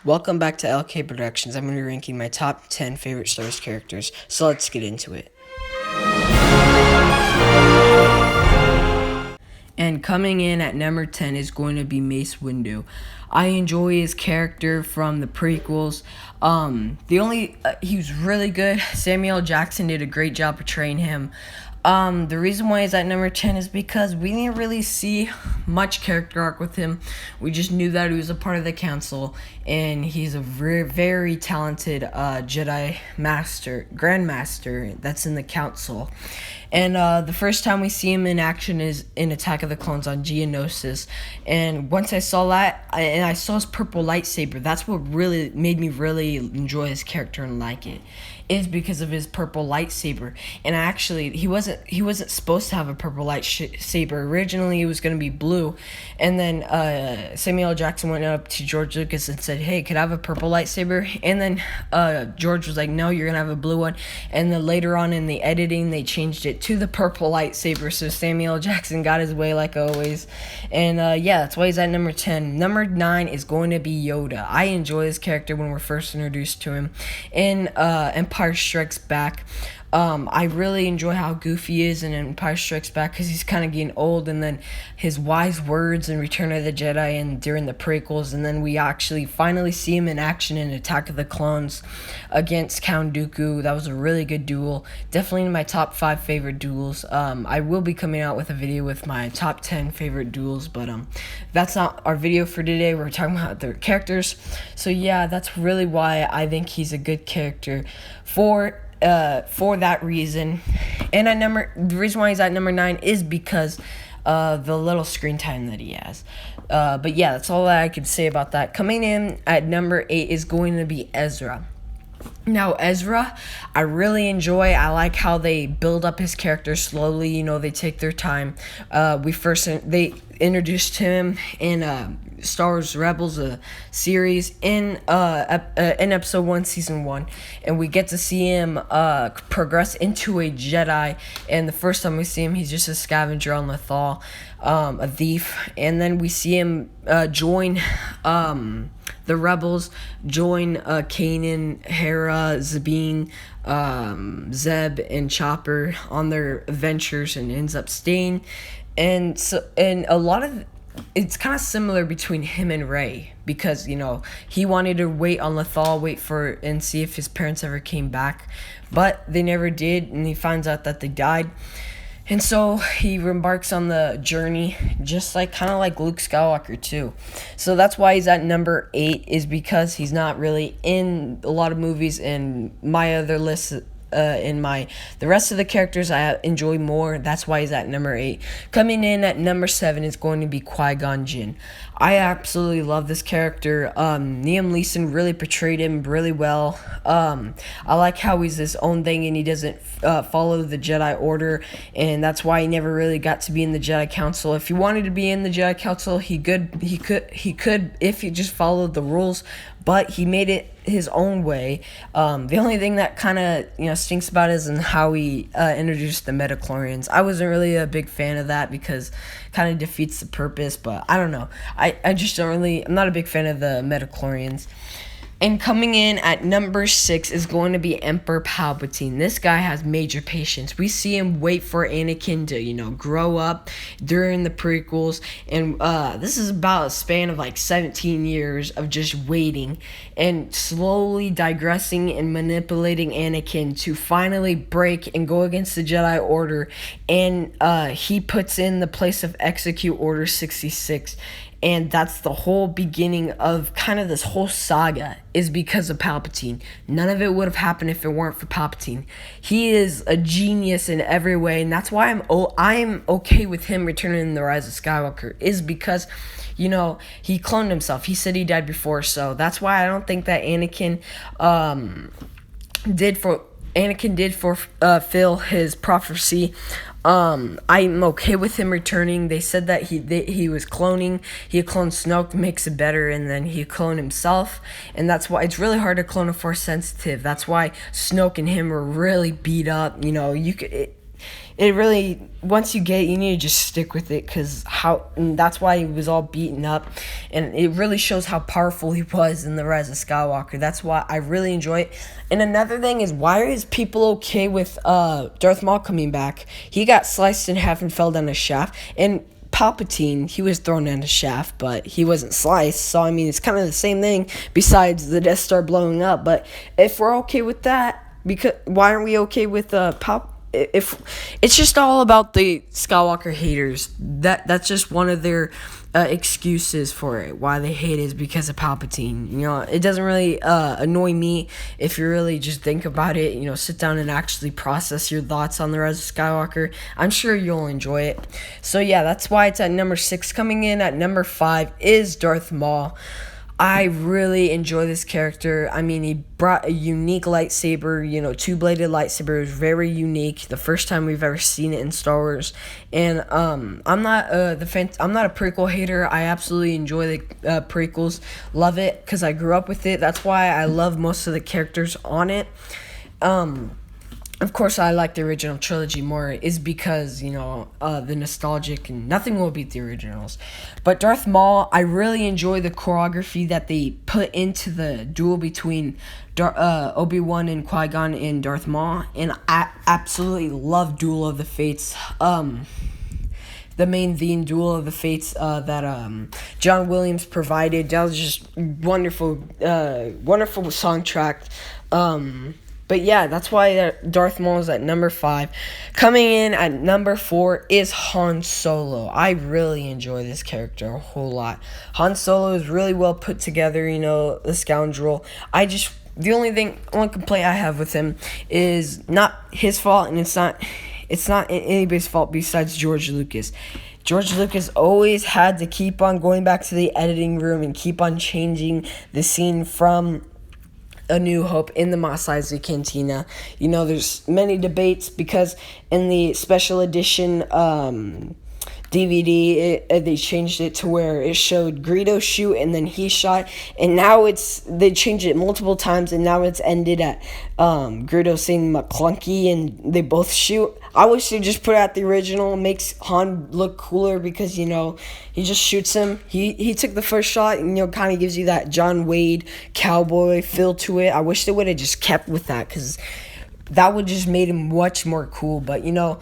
Welcome back to LK Productions. I'm going to be ranking my top 10 favorite Star Wars characters, so let's get into it. And coming in at number 10 is going to be Mace Windu. I enjoy his character from the prequels. He was really good. Samuel L. Jackson did a great job portraying him. The reason why he's at number 10 is because we didn't really see much character arc with him. We just knew that he was a part of the council, and he's a very, very talented Jedi Grandmaster that's in the council. And the first time we see him in action is in Attack of the Clones on Geonosis. And once I saw that, and I saw his purple lightsaber, that's what really made me really enjoy his character and like it. Is because of his purple lightsaber. And he wasn't supposed to have a purple lightsaber. Originally it was going to be blue, and then Samuel L. Jackson went up to George Lucas and said, "Hey, could I have a purple lightsaber?" And then George was like, "No, you're going to have a blue one." And then later on in the editing they changed it to the purple lightsaber, so Samuel L. Jackson got his way like always. And that's why he's at number 10. Number 9 is going to be Yoda. I enjoy his character when we're first introduced to him in Empire Strikes Back. I really enjoy how goofy he is in Empire Strikes Back because he's kind of getting old, and then his wise words in Return of the Jedi and during the prequels, and then we actually finally see him in action in Attack of the Clones against Count Dooku. That was a really good duel. Definitely in my top 5 favorite duels. I will be coming out with a video with my top 10 favorite duels, but that's not our video for today. We're talking about their characters. So yeah, that's really why I think he's a good character for that reason. And the reason why he's at number 9 is because the little screen time that he has. But yeah, that's all that I can say about that. Coming in at number 8 is going to be Ezra. Now, Ezra, I really enjoy. I like how they build up his character slowly. You know, they take their time. They introduced him in Star Wars Rebels, a series in episode 1, season 1, and we get to see him progress into a Jedi. And the first time we see him, he's just a scavenger on Lothal, a thief, and then we see him join the Rebels, join Kanan, Hera, Sabine, Zeb, and Chopper on their adventures, and ends up staying. And a lot of it's kind of similar between him and Rey, because he wanted to wait on Lothal, and see if his parents ever came back, but they never did, and he finds out that they died. And so he embarks on the journey, just kind of like Luke Skywalker too. So that's why he's at number 8, is because he's not really in a lot of movies. And my other list, the rest of the characters I enjoy more. That's why he's at number 8. Coming in at number 7 is going to be Qui-Gon Jinn. I absolutely love this character. Liam Neeson really portrayed him really well. I like how he's his own thing and he doesn't follow the Jedi Order, and that's why he never really got to be in the Jedi Council. If he wanted to be in the Jedi Council, he could if he just followed the rules, but he made it his own way. The only thing that kind of stinks about it is in how he introduced the Metachlorians. I wasn't really a big fan of that because it kind of defeats the purpose, but I don't know. I'm not a big fan of the Metachlorians. And coming in at number 6 is going to be Emperor Palpatine. This guy has major patience. We see him wait for Anakin to, grow up during the prequels. And this is about a span of 17 years of just waiting and slowly digressing and manipulating Anakin to finally break and go against the Jedi Order. And he puts in the place of execute Order 66. And that's the whole beginning of kind of this whole saga, is because of Palpatine. None of it would have happened if it weren't for Palpatine. He is a genius in every way, and that's why I'm okay with him returning in The Rise of Skywalker, is because he cloned himself. He said he died before, so that's why I don't think that Anakin did fulfill his prophecy. I'm okay with him returning. They said that he was cloning. He cloned Snoke, makes it better, and then he cloned himself. And that's why it's really hard to clone a Force sensitive. That's why Snoke and him were really beat up. it really, once you get it, you need to just stick with it, because and that's why he was all beaten up, and it really shows how powerful he was in the Rise of Skywalker. That's why I really enjoy it. And another thing is, why is people okay with Darth Maul coming back? He got sliced in half and fell down a shaft, and Palpatine, he was thrown in a shaft, but he wasn't sliced. So I mean, it's kind of the same thing. Besides the Death Star blowing up, but if we're okay with that, because why aren't we okay with if it's just all about the Skywalker haters? That's just one of their excuses for it. Why they hate it is because of Palpatine. You know, it doesn't really annoy me if you really just think about it. You know, sit down and actually process your thoughts on the Rise of Skywalker. I'm sure you'll enjoy it. So yeah, that's why it's at number 6. Coming in at number 5 is Darth Maul. I really enjoy this character. I mean, he brought a unique lightsaber, you know, two-bladed lightsaber. It was very unique. The first time we've ever seen it in Star Wars. And I'm not a prequel hater. I absolutely enjoy the prequels. Love it because I grew up with it. That's why I love most of the characters on it. Of course, I like the original trilogy more, is because, you know, the nostalgic, and nothing will beat the originals. But Darth Maul, I really enjoy the choreography that they put into the duel between Obi-Wan and Qui-Gon and Darth Maul, and I absolutely love Duel of the Fates. The main theme, Duel of the Fates, that John Williams provided. That was just wonderful, wonderful soundtrack. But yeah, that's why Darth Maul is at number 5. Coming in at number 4 is Han Solo. I really enjoy this character a whole lot. Han Solo is really well put together, you know, the scoundrel. The only complaint I have with him is not his fault, and it's not anybody's fault besides George Lucas. George Lucas always had to keep on going back to the editing room and keep on changing the scene from A New Hope in the Mos Eisley Cantina. You know, there's many debates because in the special edition DVD, they changed it to where it showed Greedo shoot and then he shot, and now they changed it multiple times, and now it's ended at Greedo saying McClunky and they both shoot. I wish they just put out the original. It makes Han look cooler because, you know, he just shoots him. He took the first shot, and, you know, kind of gives you that John Wayne cowboy feel to it. I wish they would have just kept with that, because that would just made him much more cool. But, you know,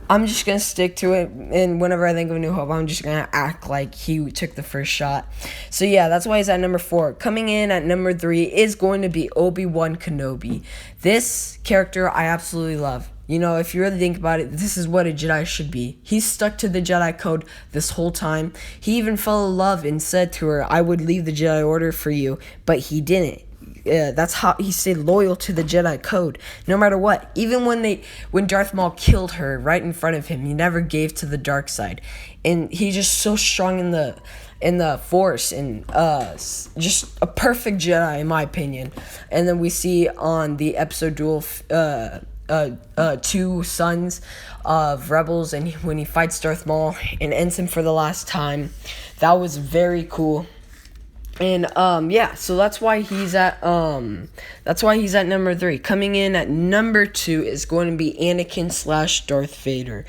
I'm just going to stick to it, and whenever I think of A New Hope, I'm just going to act like he took the first shot. So, yeah, that's why he's at number 4. Coming in at number 3 is going to be Obi-Wan Kenobi. This character I absolutely love. You know, if you really think about it, this is what a Jedi should be. He's stuck to the Jedi Code this whole time. He even fell in love and said to her, I would leave the Jedi Order for you, but he didn't. That's how he stayed loyal to the Jedi Code, no matter what. Even when Darth Maul killed her right in front of him, he never gave to the dark side, and he's just so strong in the Force, and just a perfect Jedi in my opinion. And then we see on the episode Duel, 2 Sons of Rebels, and when he fights Darth Maul and ends him for the last time, that was very cool. And yeah, so that's why he's at number 3. Coming in at number 2 is going to be Anakin / Darth Vader.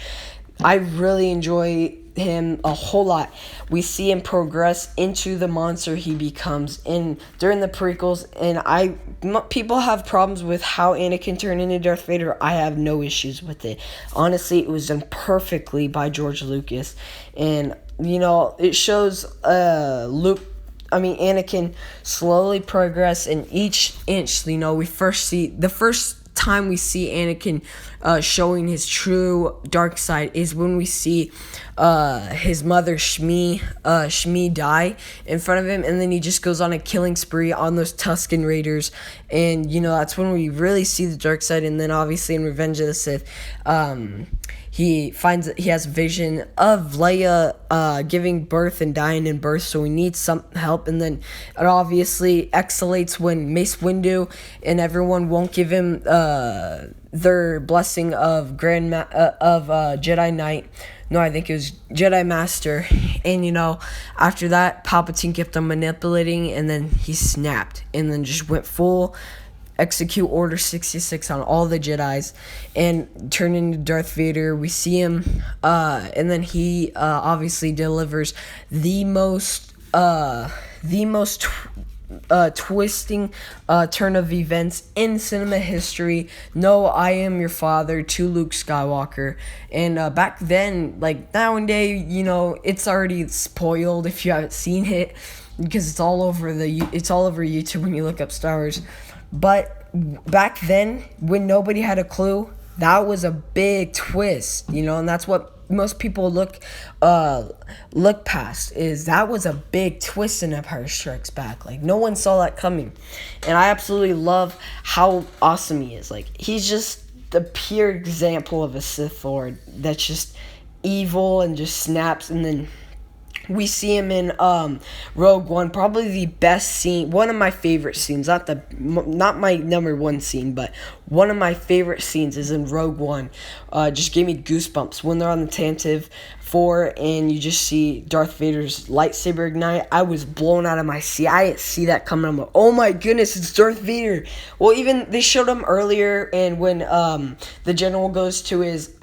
I really enjoy him a whole lot. We see him progress into the monster he becomes during the prequels, and people have problems with how Anakin turned into Darth Vader. I have no issues with it. Honestly, it was done perfectly by George Lucas, and, you know, it shows Anakin slowly progress in each inch. You know, the first time we see Anakin showing his true dark side is when we see his mother Shmi die in front of him, and then he just goes on a killing spree on those Tusken Raiders, and, you know, that's when we really see the dark side. And then obviously in Revenge of the Sith, he has a vision of Leia giving birth and dying in birth, so he needs some help. And then it obviously escalates when Mace Windu and everyone won't give him their blessing of Jedi Knight. No, I think it was Jedi Master. And, you know, after that, Palpatine kept on manipulating, and then he snapped and then just went full execute Order 66 on all the Jedis and turn into Darth Vader. We see him, and then he obviously delivers the most twisting turn of events in cinema history. No, I am your father to Luke Skywalker. And back then, like nowadays, it's already spoiled if you haven't seen it, because it's all over YouTube when you look up Star Wars. But back then, when nobody had a clue, that was a big twist, and that's what most people look past. Is that was a big twist in Empire Strikes Back. Like, no one saw that coming, and I absolutely love how awesome he is. Like, he's just the pure example of a Sith Lord that's just evil and just snaps. And then we see him in Rogue One, probably the best scene, one of my favorite scenes, not my number one scene, but one of my favorite scenes is in Rogue One. Just gave me goosebumps when they're on the Tantive 4 and you just see Darth Vader's lightsaber ignite. I was blown out of my seat. I didn't see that coming. I'm like, oh my goodness, it's Darth Vader. Well, even they showed him earlier, and when the general goes to his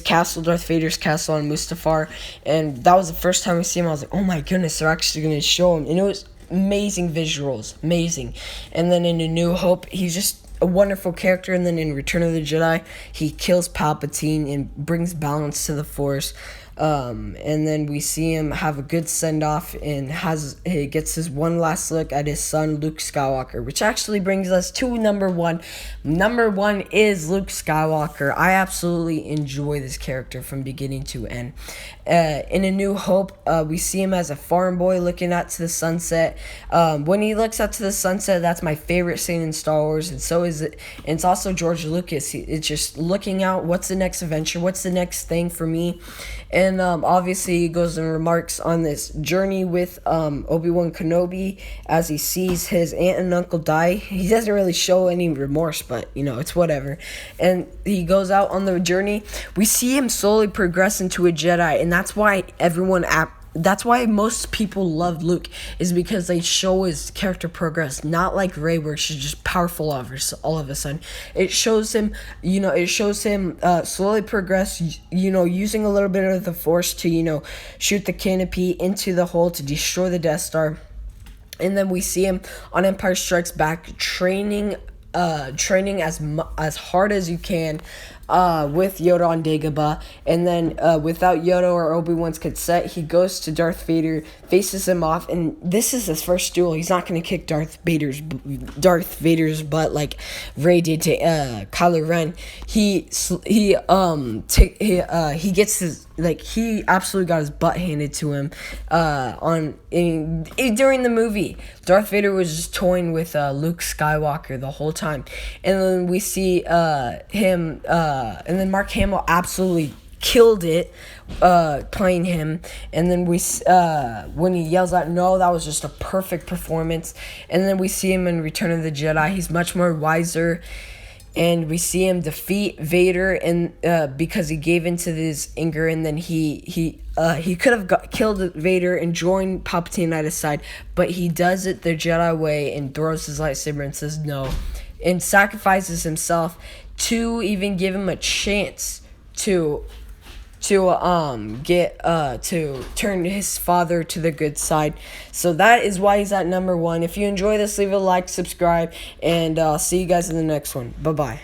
castle, Darth Vader's castle on Mustafar, and that was the first time we see him. I was like, oh my goodness, they're actually going to show him. And it was amazing visuals, amazing. And then in A New Hope, he's just a wonderful character. And then in Return of the Jedi, he kills Palpatine and brings balance to the Force. And then we see him have a good send-off and he gets his one last look at his son, Luke Skywalker, which actually brings us to number one. Number one is Luke Skywalker. I absolutely enjoy this character from beginning to end. In A New Hope, we see him as a farm boy looking out to the sunset. When he looks out to the sunset, that's my favorite scene in Star Wars, and so is it. And it's also George Lucas. It's just looking out, what's the next adventure, what's the next thing for me. And obviously he goes and remarks on this journey with Obi-Wan Kenobi as he sees his aunt and uncle die. He doesn't really show any remorse, but it's whatever. And he goes out on the journey. We see him slowly progress into a Jedi, and that's why most people love Luke, is because they show his character progress, not like Rey, where she's just powerful all of a sudden. It shows him, slowly progress, using a little bit of the Force to, shoot the canopy into the hole to destroy the Death Star. And then we see him on Empire Strikes Back training as hard as you can with Yoda on Dagobah, and then without Yoda or Obi-Wan's consent, he goes to Darth Vader, faces him off, and this is his first duel. He's not going to kick Darth Vader's butt like Rey did to Kylo Ren. He gets his, he absolutely got his butt handed to him during the movie. Darth Vader was just toying with Luke Skywalker the whole time, and then we see him. And then Mark Hamill absolutely killed it playing him. And then when he yells out, no, that was just a perfect performance. And then we see him in Return of the Jedi. He's much more wiser. And we see him defeat Vader, and because he gave into his anger, and then he could have killed Vader and joined Palpatine at his side, but he does it the Jedi way and throws his lightsaber and says no, and sacrifices himself to even give him a chance to turn his father to the good side. So that is why he's at number one. If you enjoy this, leave a like, subscribe, and I'll see you guys in the next one. Bye bye.